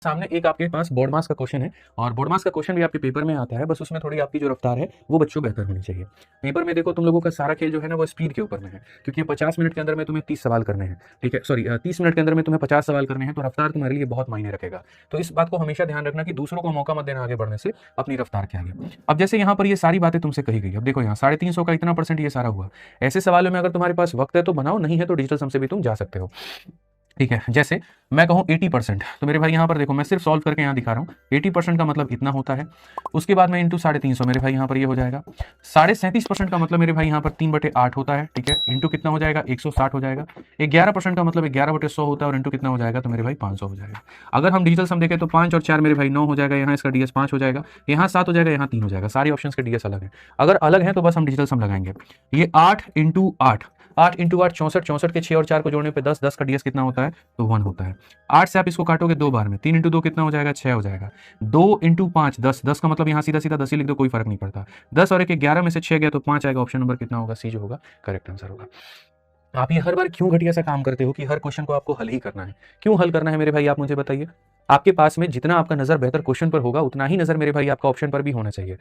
सामने एक आपके पास बोर्ड मास का क्वेश्चन है और बोर्ड मास का क्वेश्चन भी आपके पेपर में आता है, बस उसमें थोड़ी आपकी जो रफ्तार है वो बच्चों बेहतर होनी चाहिए। पेपर में देखो तुम लोगों का सारा खेल जो है ना वो स्पीड के ऊपर में है, क्योंकि 50 मिनट के अंदर में तुम्हें 30 सवाल करने हैं। ठीक है, सॉरी 30 मिनट के अंदर में तुम्हें 50 सवाल करने हैं, तो रफ्तार तुम्हारे लिए बहुत मायने रखेगा। तो इस बात को हमेशा ध्यान रखना कि दूसरों को मौका मत देना आगे बढ़ने से, अपनी रफ्तार के आगे। अब जैसे यहाँ पर ये सारी बातें तुमसे कही गई, अब देखो यहाँ 350 का इतना % ये सारा हुआ। ऐसे सवालों में अगर तुम्हारे पास वक्त है तो बनाओ, नहीं है तो डिजिटल सम से भी तुम जा सकते हो। ठीक है, जैसे मैं कहूँ 80%, तो मेरे भाई यहाँ पर देखो मैं सिर्फ सॉल्व करके यहाँ दिखा रहा हूँ। 80% का मतलब इतना होता है। उसके बाद में इंटू 350 मेरे भाई यहाँ पर ये हो जाएगा। 37.5% का मतलब मेरे भाई यहाँ पर 3/8 होता है। ठीक है, इंटू कितना हो जाएगा, 160 हो जाएगा। 11% का मतलब 11/100 होता है, और इंटू कितना हो जाएगा तो मेरे भाई 500 हो जाएगा। अगर हम डिजिटल सम देखें तो 5 और 4 मेरे भाई 9 हो जाएगा, यहाँ इसका डीएस 5 हो जाएगा, यहाँ 7 हो जाएगा, यहाँ 3 हो जाएगा। सारे ऑप्शन के डीएस अलग है। अगर अलग है तो बस हम डिजिटल सम लगाएंगे। ये 8 इंटू 8, 8 इंटू 8 64, 64 के 6 और 4 को जोड़ने पे 10, 10 का डीएस कितना होता है तो 1 होता है। 8 से आप इसको काटोगे 2 बार में, 3 इंटू 2 कितना हो जाएगा, 6 हो जाएगा। 2 इंटू 5 10, 10 का मतलब यहाँ सीधा सीधा 10 ही लिख दो, कोई फर्क नहीं पड़ता। 10 और 1 11 में से 6 गया तो 5 आएगा। ऑप्शन नंबर कितना होगा, सी जो होगा करेक्ट आंसर होगा। आप ये हर बार क्यों घटिया सा काम करते हो कि हर क्वेश्चन को आपको हल ही करना है? क्यों हल करना है मेरे भाई, आप मुझे बताइए। आपके पास में जितना आपका नजर बेहतर क्वेश्चन पर होगा, उतना ही नजर मेरे भाई आपका ऑप्शन पर भी होना चाहिए।